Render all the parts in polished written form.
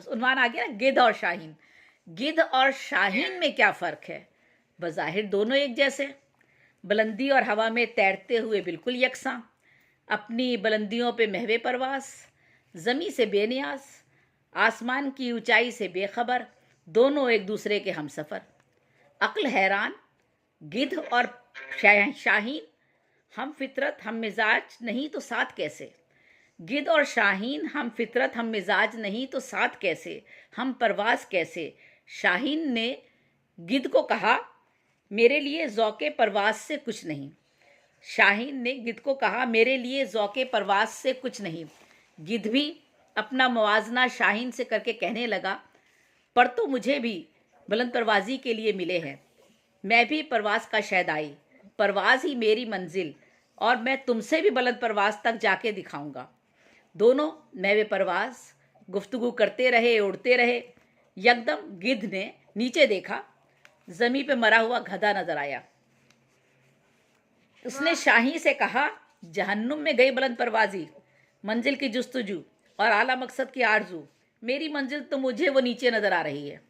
उन्वान आ गया ना, गिद्ध और शाहीन। गिद्ध और शाहीन में क्या फ़र्क है? बज़ाहिर दोनों एक जैसे, बुलंदी और हवा में तैरते हुए बिल्कुल यकसां, अपनी बुलंदियों पे महवे परवास, ज़मी से बेनियाज, आसमान की ऊंचाई से बेखबर, दोनों एक दूसरे के हमसफ़र। अक्ल हैरान, गिद्ध और शाहीन हम फितरत हम मिजाज नहीं तो साथ कैसे? गिद्ध और शाहीन हम फितरत हम मिजाज नहीं तो साथ कैसे, हम परवाज कैसे? शाहीन ने गिद्ध को कहा, मेरे लिए ज़ौक़े परवाज से कुछ नहीं। शाहीन ने गिद्ध को कहा, मेरे लिए ज़ौक़े परवाज से कुछ नहीं। गिद्ध भी अपना मुवाजना शाहीन से करके कहने लगा, पर तो मुझे भी बुलंद परवाज़ी के लिए मिले हैं। मैं भी परवाज़ का शैदाई, परवाज़ ही मेरी मंजिल, और मैं तुमसे भी बुलंद परवाज़ तक जाके दिखाऊंगा। दोनों महवे परवाज़ गुफ्तगू करते रहे, उड़ते रहे। यकदम गिद्ध ने नीचे देखा, ज़मीन पे मरा हुआ गधा नजर आया। उसने शाही से कहा, जहन्नुम में गई बुलंद परवाज़ी, मंजिल की जुस्तजू और आला मकसद की आरजू, मेरी मंजिल तो मुझे वो नीचे नज़र आ रही है,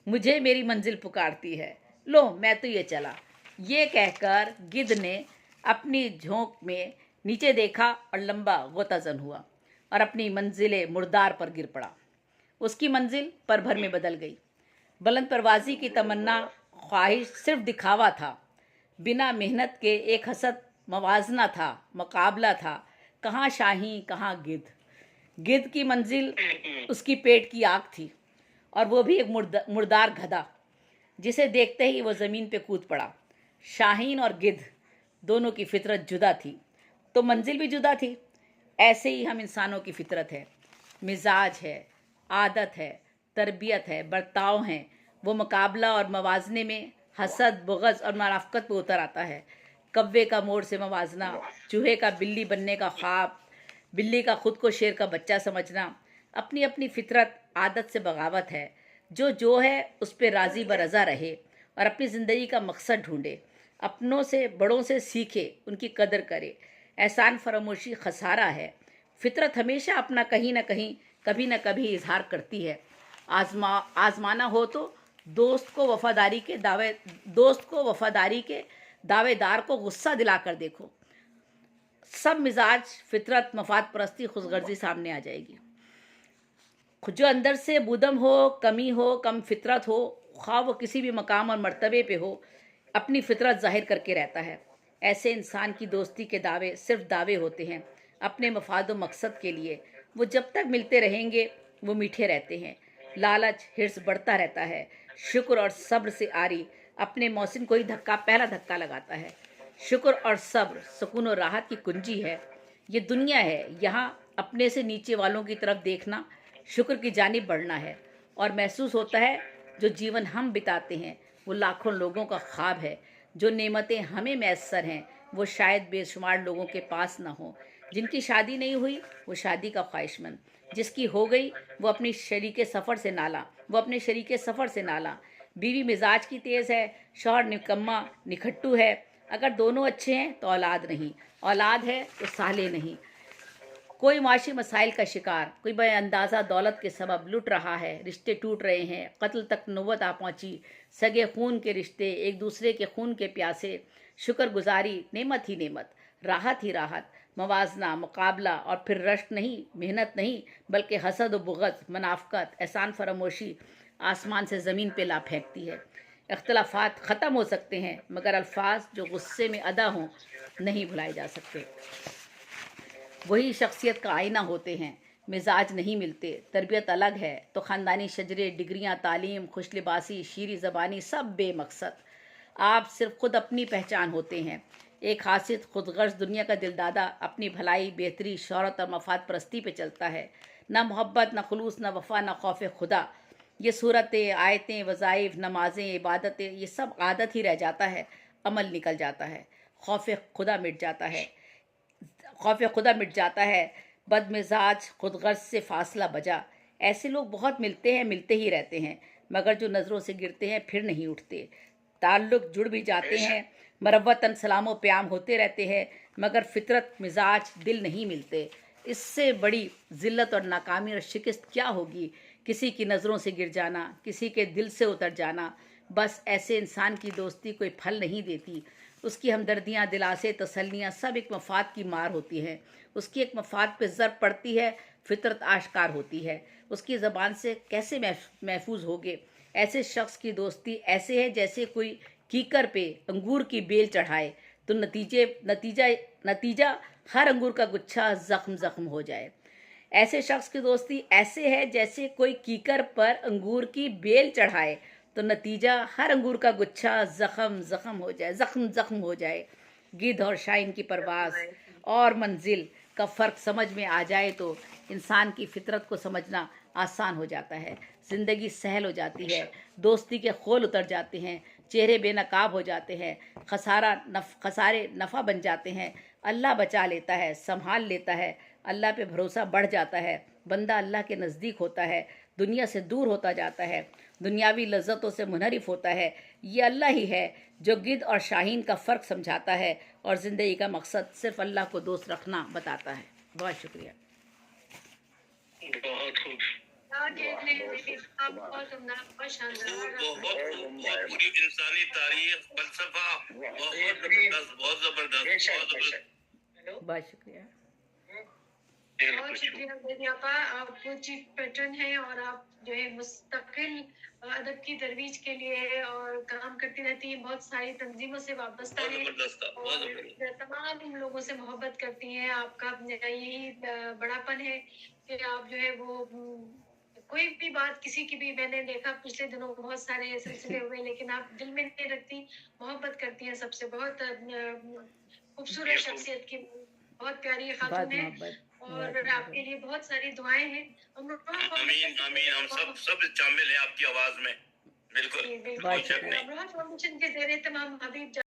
मुझे मेरी मंजिल पुकारती है, लो मैं तो ये चला। ये कहकर गिद्ध ने अपनी झोंक में नीचे देखा और लंबा गोताजन हुआ और अपनी मंजिल मुर्दार पर गिर पड़ा। उसकी मंजिल पर भर में बदल गई। बुलंद परवाज़ी की तमन्ना ख्वाहिश सिर्फ दिखावा था, बिना मेहनत के एक हसद मवाजना था, मुकाबला था। कहाँ शाही कहाँ गिद्ध। गिद्ध की मंजिल उसकी पेट की आग थी, और वो भी एक मुर्दार गधा, जिसे देखते ही वो ज़मीन पे कूद पड़ा। शाहीन और गिद्ध दोनों की फितरत जुदा थी, तो मंजिल भी जुदा थी। ऐसे ही हम इंसानों की फितरत है, मिजाज है, आदत है, तरबियत है, बर्ताव हैं। वो मुकाबला और मवाजने में हसद, बुग़्ज़ और मुनाफ़क़त पे उतर आता है। कव्वे का मोड़ से मवाजना, चूहे का बिल्ली बनने का ख्वाब, बिल्ली का खुद को शेर का बच्चा समझना, अपनी अपनी फितरत आदत से बगावत है। जो है उस पर राज़ी बरज़ा रहे और अपनी ज़िंदगी का मकसद ढूंढे, अपनों से बड़ों से सीखे, उनकी कदर करे। एहसान फरामोशी खसारा है। फितरत हमेशा अपना कहीं ना कहीं, कभी ना कभी इजहार करती है। आजमाना हो तो दोस्त को वफादारी के दावेदार को गुस्सा दिलाकर देखो। सब मिजाज, फितरत, मफाद परस्ती, खुदगर्जी सामने आ जाएगी। जो अंदर से बुदम हो, कमी हो, कम फितरत हो, ख्वाह वो किसी भी मकाम और मर्तबे पे हो, अपनी फितरत जाहिर करके रहता है। ऐसे इंसान की दोस्ती के दावे सिर्फ दावे होते हैं, अपने मफाद व मकसद के लिए। वो जब तक मिलते रहेंगे वो मीठे रहते हैं। लालच, हिर्स बढ़ता रहता है। शुक्र और सब्र से आरी अपने मौसिन को ही पहला धक्का लगाता है। शुक्र और सब्र सुकून और राहत की कुंजी है। ये दुनिया है, यहाँ अपने से नीचे वालों की तरफ देखना शुक्र की जानिब बढ़ना है, और महसूस होता है जो जीवन हम बिताते हैं वो लाखों लोगों का ख्वाब है। जो नेमतें हमें मैसर हैं वो शायद बेशुमार लोगों के पास ना हो। जिनकी शादी नहीं हुई वो शादी का ख्वाहिशमंद, जिसकी हो गई वो अपने शरीके सफ़र से नाला। बीवी मिजाज की तेज़ है, शौहर निकम्मा निखट्टू है। अगर दोनों अच्छे हैं तो औलाद नहीं, औलाद है तो साले नहीं। कोई माशी मसाइल का शिकार, कोई बेअंदाज़ा दौलत के सबब लुट रहा है, रिश्ते टूट रहे हैं, कत्ल तक नौबत आ पहुंची। सगे खून के रिश्ते, एक दूसरे के खून के प्यासे। शुक्रगुजारी नेमत ही नेमत, राहत ही राहत, मवाजना, मुकाबला, और फिर रश्क नहीं, मेहनत नहीं, बल्कि हसद व बुग़्ज़, मुनाफ़क़त, एहसान फरामोशी आसमान से ज़मीन पे ला फेंकती है। इख्तलाफात ख़त्म हो सकते हैं, मगर अल्फाज जो गुस्से में अदा हों नहीं भुलाए जा सकते। वही शख्सियत का आईना होते हैं। मिजाज नहीं मिलते, तरबियत अलग है तो ख़ानदानी शजरे, डिग्रियाँ, तालीम, खुश लिबासी, शीरी ज़बानी सब बेमकसद। आप सिर्फ खुद अपनी पहचान होते हैं। एक हासिद खुदगर्ज दुनिया का दिलदादा अपनी भलाई, बेहतरी, शौहरत और मफाद परस्ती पे चलता है। ना मोहब्बत, ना खुलूस, ना वफ़ा, ना खौफ खुदा। ये सूरतें, आयतें, वज़ाइफ, नमाजें, इबादतें, ये सब आदत ही रह जाता है, अमल निकल जाता है। खौफ खुदा मिट जाता है। बदमिजाज खुदगर्ज से फासला बजा। ऐसे लोग बहुत मिलते हैं, मिलते ही रहते हैं, मगर जो नज़रों से गिरते हैं फिर नहीं उठते। ताल्लुक़ जुड़ भी जाते हैं, मरवतन सलामो प्याम होते रहते हैं, मगर फितरत, मिजाज, दिल नहीं मिलते। اس سے بڑی ذلت اور ناکامی اور شکست کیا ہوگی؟ کسی کی نظروں سے گر جانا، کسی کے دل سے اتر جانا۔ بس ایسے انسان کی دوستی کوئی پھل نہیں دیتی۔ اس کی ہمدردیاں، دلاسے، تسلیاں سب ایک مفاد کی مار ہوتی ہیں۔ اس کی ایک مفاد پہ ضرب پڑتی ہے، فطرت آشکار ہوتی ہے۔ اس کی زبان سے کیسے محفوظ ہوگے؟ ایسے شخص کی دوستی ایسے ہے جیسے کوئی کیکر پہ انگور کی بیل چڑھائے تو نتیجہ ہر انگور کا گچھا زخم زخم ہو جائے۔ ایسے شخص کی دوستی ایسے ہے جیسے کوئی کیکر پر انگور کی بیل چڑھائے تو نتیجہ ہر انگور کا گچھا زخم زخم ہو جائے۔ گدھ اور شاہین کی پرواز اور منزل کا فرق سمجھ میں آ جائے تو انسان کی فطرت کو سمجھنا آسان ہو جاتا ہے، زندگی سہل ہو جاتی ہے، دوستی کے خول اتر جاتے ہیں، چہرے بے نقاب ہو جاتے ہیں، خسارے نفع بن جاتے ہیں۔ اللہ بچا لیتا ہے، سنبھال لیتا ہے، اللہ پہ بھروسہ بڑھ جاتا ہے، بندہ اللہ کے نزدیک ہوتا ہے، دنیا سے دور ہوتا جاتا ہے، دنیاوی لذتوں سے منحرف ہوتا ہے۔ یہ اللہ ہی ہے جو گدھ اور شاہین کا فرق سمجھاتا ہے اور زندگی کا مقصد صرف اللہ کو دوست رکھنا بتاتا ہے۔ بہت شکریہ۔ بہت خوب، بہت پوری انسانی تاریخ، فلسفہ، بہت زبردست۔ بہت شکریہ۔ بہت شکریہ بیدی آپا، آپ چیف پیٹرن ہیں اور آپ جو ہے مستقل ادب کی ترویج کے لیے اور کام کرتی رہتی ہیں، بہت ساری تنظیموں سے وابستہ ہیں اور تمام لوگوں سے محبت کرتی ہیں۔ آپ کا یہی بڑا پن ہے کہ آپ جو ہے وہ کوئی بھی بات کسی کی بھی، میں نے دیکھا پچھلے دنوں بہت سارے سلسلے ہوئے، لیکن آپ دل میں نہیں رکھتی، محبت کرتی ہیں سب سے۔ بہت خوبصورت شخصیت کی بہت پیاری خاتون ہے اور آپ کے لیے بہت ساری دعائیں ہیں۔ آمین آمین، ہم سب شامل ہیں آپ کی آواز میں، بالکل۔ امروہہ فاؤنڈیشن کے زیر اہتمام حبیب